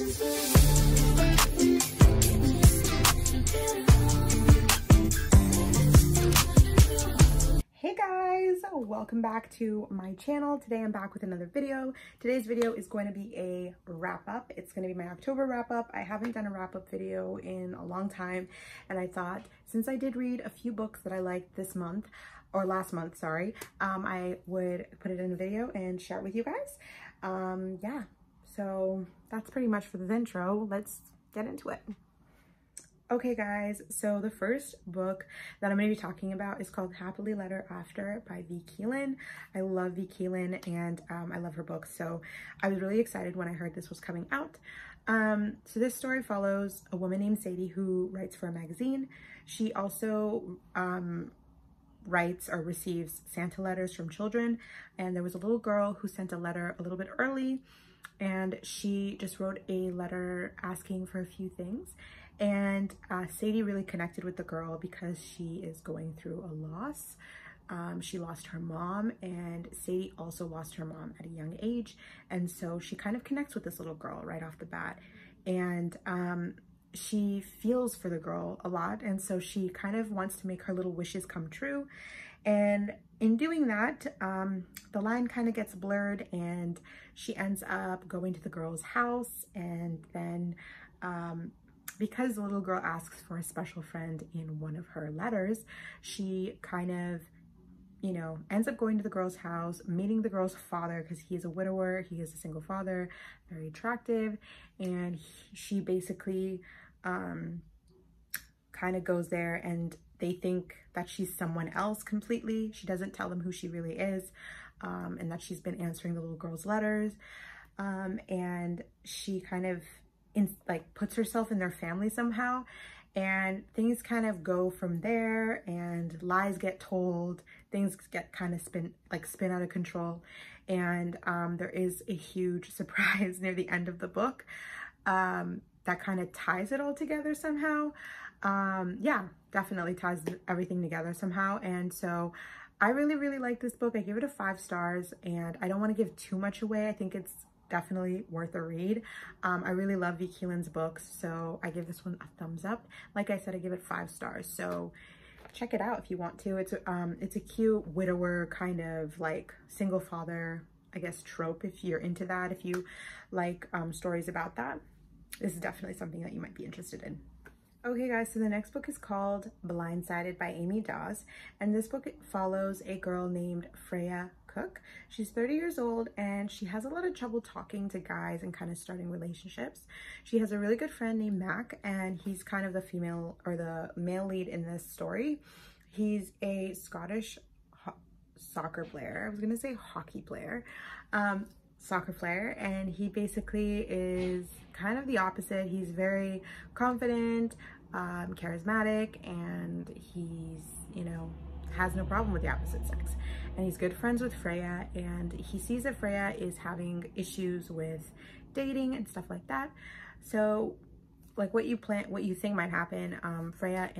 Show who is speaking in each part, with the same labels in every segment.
Speaker 1: Hey guys, welcome back to my channel. Today I'm back with another video. Today's video is going to be a wrap up. It's going to be my October wrap up. I haven't done a wrap up video in a long time, and I thought since I did read a few books that I liked this month, or last month, sorry, I would put it in a video and share it with you guys. Yeah, so that's pretty much for the intro. Let's get into it. Okay guys, so the first book that I'm going to be talking about is called Happily Letter After by V. Keeland. I love V. Keeland, and I love her books, so I was really excited when I heard this was coming out. So this story follows a woman named Sadie who writes for a magazine. She also writes or receives Santa letters from children, and there was a little girl who sent a letter a little bit early, and she just wrote a letter asking for a few things. And Sadie really connected with the girl because she is going through a loss. She lost her mom, and Sadie also lost her mom at a young age. And so she kind of connects with this little girl right off the bat. And she feels for the girl a lot. And so she kind of wants to make her little wishes come true. And in doing that, the line kind of gets blurred, and she ends up going to the girl's house. And then because the little girl asks for a special friend in one of her letters, she kind of, you know, ends up going to the girl's house, meeting the girl's father because he is a widower. He is a single father, very attractive. And she basically kind of goes there, and they think that she's someone else completely. She doesn't tell them who she really is, and that she's been answering the little girl's letters. And she kind of puts herself in their family somehow, and things kind of go from there, and lies get told, things get kind of spin out of control. And there is a huge surprise near the end of the book that kind of ties it all together somehow. Yeah, definitely ties everything together somehow. And so I really like this book. I give it a 5 stars, and I don't want to give too much away. I think it's definitely worth a read. I really love V. Keeland's books, so I give this one a thumbs up. Like I said, I give it 5 stars, so check it out if you want to. It's a cute widower kind of like single father, I guess, trope, if you're into that. If you like stories about that, this is definitely something that you might be interested in. Okay guys, so the next book is called Blindsided by Amy Daws, and this book follows a girl named Freya Cook. She's 30 years old, and she has a lot of trouble talking to guys and kind of starting relationships. She has a really good friend named Mac, and he's kind of the female or the male lead in this story. He's a Scottish soccer player. I was gonna say hockey player. Soccer player, and he basically is kind of the opposite. He's very confident, charismatic, and he's, you know, has no problem with the opposite sex. And he's good friends with Freya, and he sees that Freya is having issues with dating and stuff like that. So like what you think might happen, Freya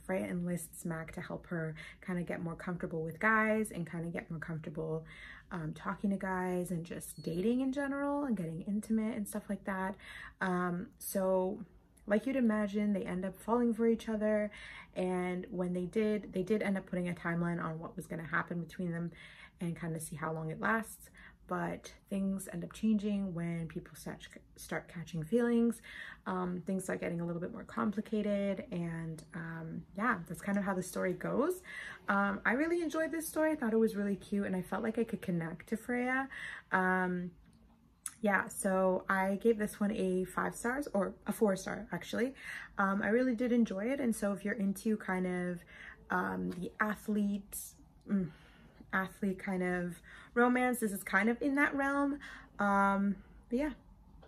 Speaker 1: enlists Mac to help her kind of get more comfortable with guys and kind of get more comfortable talking to guys and just dating in general and getting intimate and stuff like that. So like you'd imagine, they end up falling for each other, and when they did end up putting a timeline on what was going to happen between them and kind of see how long it lasts. But things end up changing when people start catching feelings. Things start getting a little bit more complicated, and yeah, that's kind of how the story goes. I really enjoyed this story. I thought it was really cute, and I felt like I could connect to Freya. Yeah, so I gave this one a 5 stars, or a 4 star actually. I really did enjoy it, and so if you're into kind of the athlete kind of romance, this is kind of in that realm. But yeah,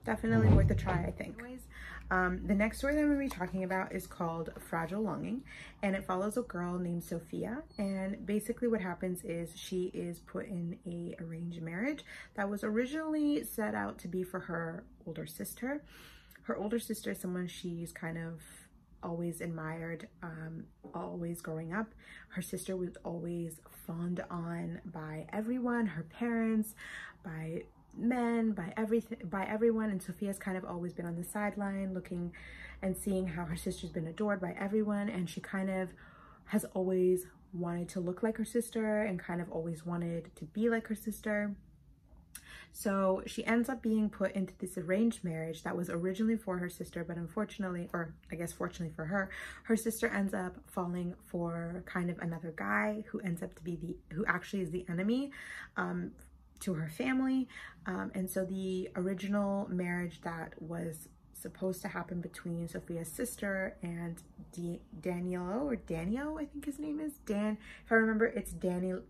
Speaker 1: definitely worth a try, I think. Anyways, the next story that I'm going to be talking about is called Fragile Longing, and it follows a girl named Sophia. And basically what happens is she is put in a arranged marriage that was originally set out to be for her older sister. Her older sister is someone she's kind of always admired, always growing up. Her sister was always fawned on by everyone, her parents, by men, by everyone, and Sophia's kind of always been on the sideline looking and seeing how her sister's been adored by everyone, and she kind of has always wanted to look like her sister and kind of always wanted to be like her sister. So she ends up being put into this arranged marriage that was originally for her sister, but unfortunately, or I guess fortunately for her, her sister ends up falling for kind of another guy who ends up to be who actually is the enemy to her family. And so the original marriage that was supposed to happen between Sophia's sister and Daniel, I think his name is Dan. If I remember, it's Danleo.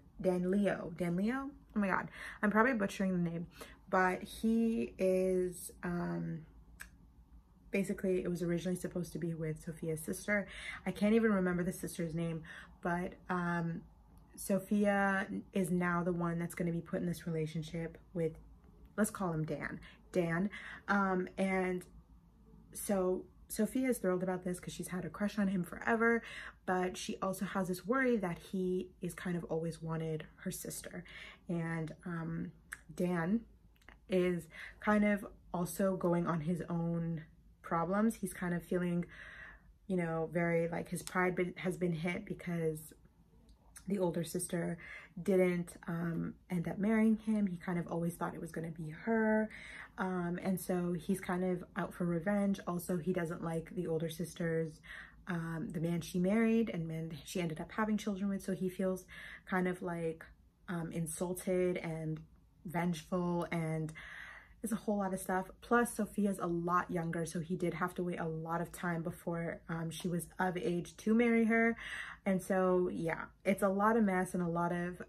Speaker 1: Oh my god, I'm probably butchering the name, but he is basically, it was originally supposed to be with Sophia's sister. I can't even remember the sister's name, but Sophia is now the one that's going to be put in this relationship with, let's call him Dan. And so Sophia is thrilled about this because she's had a crush on him forever, but she also has this worry that he is kind of always wanted her sister. And Dan is kind of also going on his own problems. He's kind of feeling, you know, very like his pride has been hit because the older sister didn't end up marrying him. He kind of always thought it was going to be her. And so he's kind of out for revenge. Also, he doesn't like the older sister's, the man she married and man she ended up having children with. So he feels kind of like insulted and vengeful, and there's a whole lot of stuff. Plus, Sophia's a lot younger, so he did have to wait a lot of time before she was of age to marry her. And so, yeah, it's a lot of mess and a lot of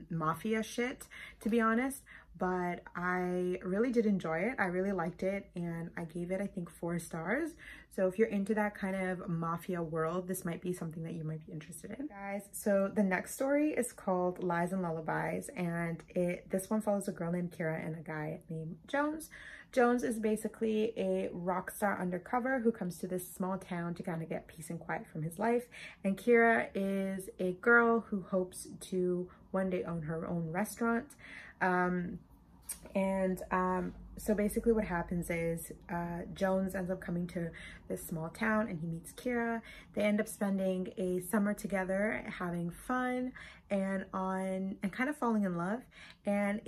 Speaker 1: mafia shit, to be honest. But I really did enjoy it. I really liked it, and I gave it, I think, 4 stars. So if you're into that kind of mafia world, this might be something that you might be interested in. Guys, so the next story is called Lies and Lullabies, and this one follows a girl named Kira and a guy named Jones. Jones is basically a rock star undercover who comes to this small town to kind of get peace and quiet from his life. And Kira is a girl who hopes to one day own her own restaurant. So basically what happens is Jones ends up coming to this small town and he meets Kira. They end up spending a summer together, having fun and kind of falling in love. And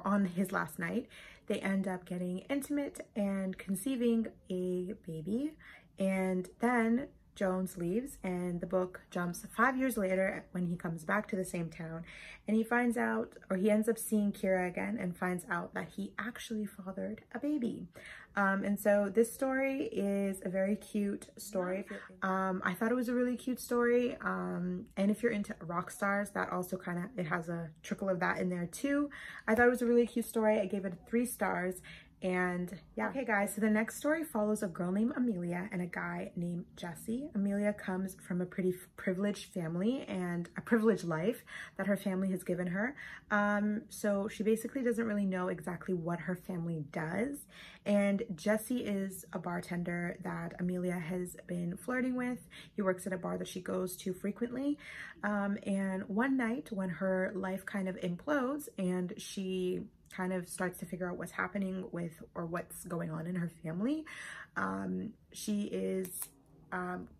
Speaker 1: on his last night, they end up getting intimate and conceiving a baby. And then Jones leaves, and the book jumps 5 years later when he comes back to the same town, and he finds out, or he ends up seeing Kira again and finds out that he actually fathered a baby. And so this story is a very cute story. I thought it was a really cute story. And if you're into rock stars, that also kind of, it has a trickle of that in there too. I thought it was a really cute story. I gave it 3 stars. And yeah. Okay guys, so the next story follows a girl named Amelia and a guy named Jesse. Amelia comes from a pretty privileged family and a privileged life that her family has given her. So she basically doesn't really know exactly what her family does. And Jesse is a bartender that Amelia has been flirting with. He works at a bar that she goes to frequently. And one night when her life kind of implodes and she kind of starts to figure out what's happening with, or what's going on in her family, she is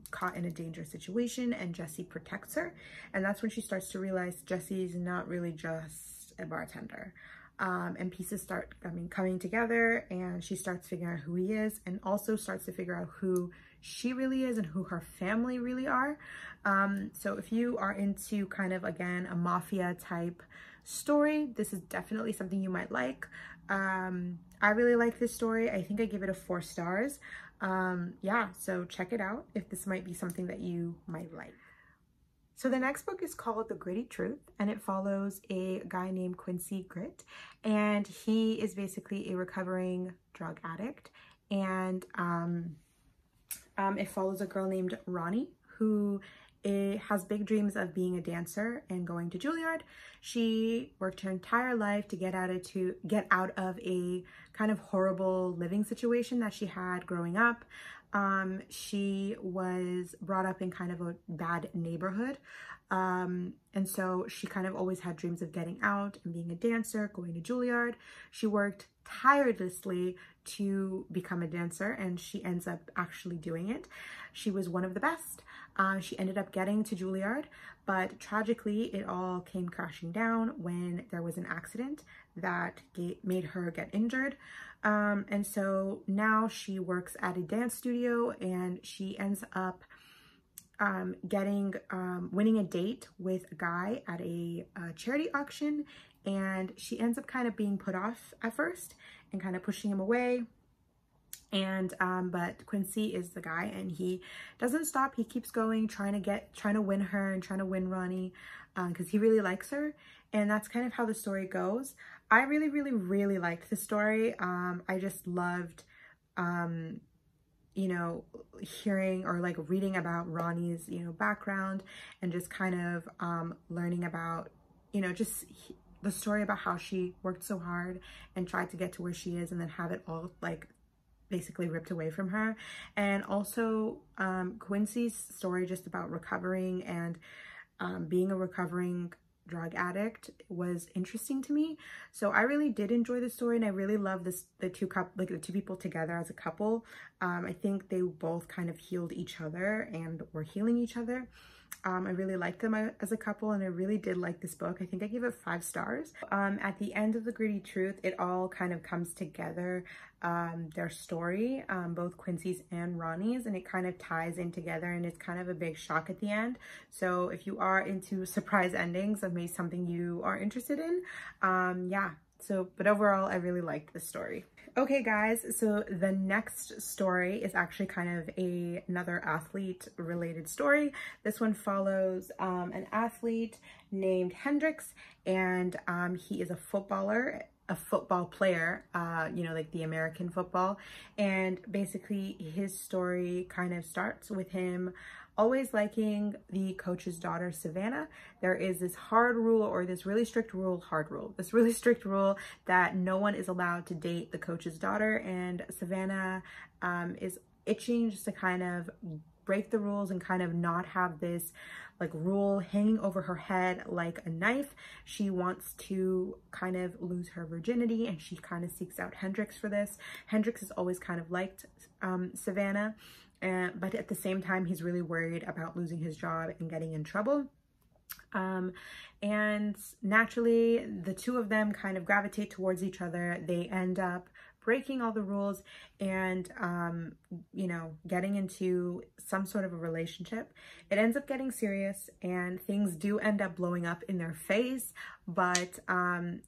Speaker 1: caught in a dangerous situation, and Jesse protects her. And that's when she starts to realize Jesse's not really just a bartender. And pieces start coming together, and she starts figuring out who he is, and also starts to figure out who she really is and who her family really are. So if you are into kind of, again, a mafia type story, this is definitely something you might like. I really like this story. I think I give it a 4 stars. Yeah, so check it out if this might be something that you might like. So the next book is called The Gritty Truth, and it follows a guy named Quincy Grit, and he is basically a recovering drug addict. And it follows a girl named Ronnie who has big dreams of being a dancer and going to Juilliard. She worked her entire life to get out of a kind of horrible living situation that she had growing up. She was brought up in kind of a bad neighborhood. And so she kind of always had dreams of getting out and being a dancer, going to Juilliard. She worked tirelessly to become a dancer, and she ends up actually doing it. She was one of the best. She ended up getting to Juilliard, but tragically it all came crashing down when there was an accident that made her get injured. And so now she works at a dance studio, and she ends up winning a date with a guy at a charity auction, and she ends up kind of being put off at first and kind of pushing him away. And but Quincy is the guy, and he doesn't stop. He keeps going, trying to win her and trying to win Ronnie, because he really likes her. And that's kind of how the story goes. I really liked the story. I just loved you know, hearing or like reading about Ronnie's, you know, background, and just kind of learning about, you know, just the story about how she worked so hard and tried to get to where she is, and then have it all like basically ripped away from her. And also Quincy's story just about recovering and being a recovering drug addict was interesting to me. So I really did enjoy the story, and I really love the two people together as a couple. I think they both kind of healed each other and were healing each other. I really liked them as a couple, and I really did like this book. I think I gave it 5 stars. At the end of The Gritty Truth, it all kind of comes together, their story, both Quincy's and Ronnie's, and it kind of ties in together, and it's kind of a big shock at the end. So if you are into surprise endings, that may be something you are interested in. Yeah. But overall, I really liked the story. Okay guys, so the next story is actually kind of another athlete related story. This one follows an athlete named Hendrix, and he is a football player, you know, like the American football. And basically his story kind of starts with him always liking the coach's daughter, Savannah. There is this hard rule, or this really strict rule, this really strict rule that no one is allowed to date the coach's daughter. And Savannah is itching just to kind of break the rules and kind of not have this like rule hanging over her head like a knife. She wants to kind of lose her virginity, and she kind of seeks out Hendrix for this. Hendrix has always kind of liked Savannah, but at the same time, he's really worried about losing his job and getting in trouble. And naturally, the two of them kind of gravitate towards each other. They end up breaking all the rules and, you know, getting into some sort of a relationship. It ends up getting serious, and things do end up blowing up in their face. But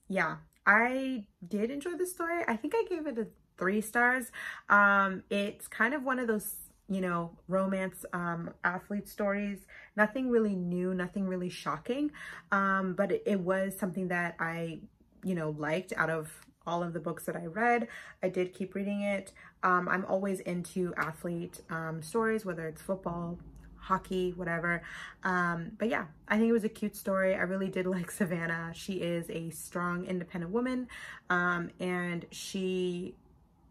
Speaker 1: yeah, I did enjoy the story. I think I gave it a 3 stars. It's kind of one of those, you know, romance athlete stories. Nothing really new, nothing really shocking, but it was something that I, you know, liked out of all of the books that I read. I did keep reading it. I'm always into athlete stories, whether it's football, hockey, whatever. But yeah, I think it was a cute story. I really did like Savannah. She is a strong, independent woman, and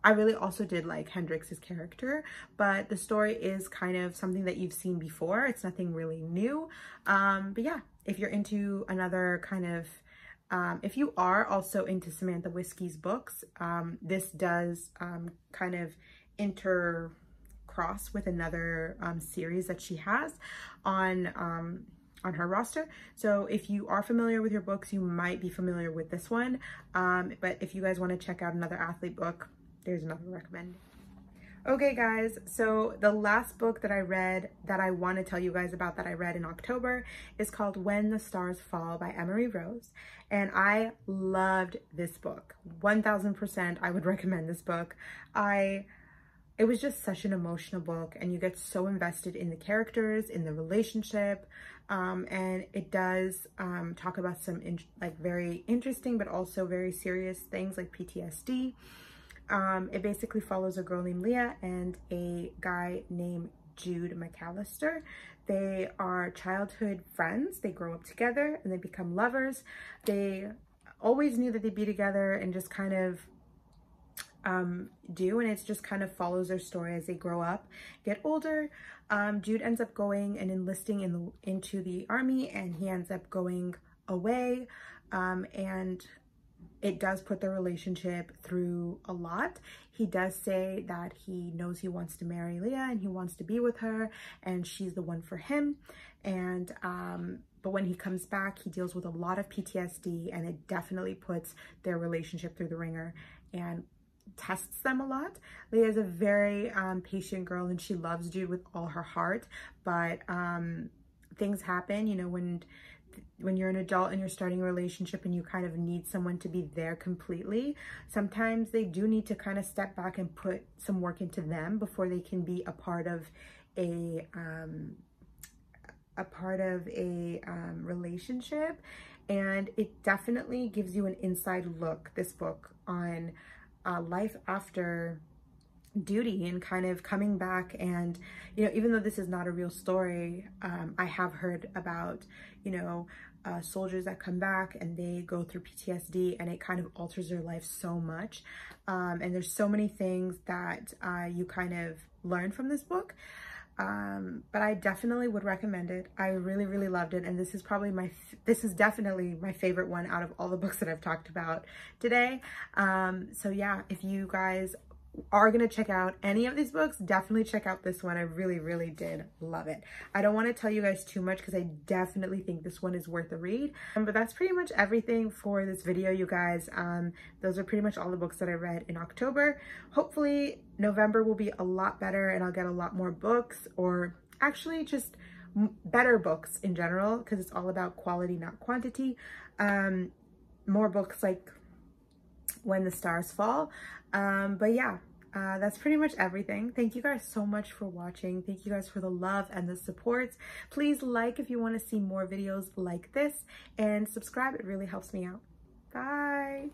Speaker 1: I really also did like Hendrix's character, but the story is kind of something that you've seen before. It's nothing really new. But yeah, if you're into another kind of, if you are also into Samantha Whiskey's books, this does kind of intercross with another series that she has on her roster. So if you are familiar with your books, you might be familiar with this one. But if you guys want to check out another athlete book, there's another recommend. Okay guys, so the last book that I read that I want to tell you guys about that I read in October is called When the Stars Fall by Emery Rose, and I loved this book. 1000% I would recommend this book. It was just such an emotional book, and you get so invested in the characters, in the relationship, and it does talk about some like very interesting but also very serious things like PTSD. It basically follows a girl named Leah and a guy named Jude McAllister. They are childhood friends. They grow up together and they become lovers. They always knew that they'd be together, and just kind of do, and it's just kind of follows their story as they grow up, get older. Jude ends up going and enlisting into the army, and he ends up going away, and it does put their relationship through a lot. He does say that he knows he wants to marry Leah and he wants to be with her and she's the one for him. And but when he comes back, he deals with a lot of PTSD, and it definitely puts their relationship through the ringer and tests them a lot. Leah is a very patient girl, and she loves Jude with all her heart, but things happen, you know, when you're an adult and you're starting a relationship and you kind of need someone to be there completely, sometimes they do need to kind of step back and put some work into them before they can be a part of a relationship. And it definitely gives you an inside look, this book, on life after duty and kind of coming back. And, you know, even though this is not a real story, I have heard about, you know, soldiers that come back and they go through PTSD and it kind of alters their life so much. And there's so many things that you kind of learn from this book. But I definitely would recommend it. I really, really loved it. And this is probably this is definitely my favorite one out of all the books that I've talked about today. So yeah, if you guys are gonna check out any of these books, definitely check out this one. I really, really did love it. I don't want to tell you guys too much because I definitely think this one is worth a read. But that's pretty much everything for this video, you guys. Those are pretty much all the books that I read in October. Hopefully November will be a lot better and I'll get a lot more books, or actually just better books in general, because it's all about quality, not quantity. More books like When the Stars Fall. But yeah, that's pretty much everything. Thank you guys so much for watching. Thank you guys for the love and the support. Please like if you want to see more videos like this, and subscribe. It really helps me out. Bye.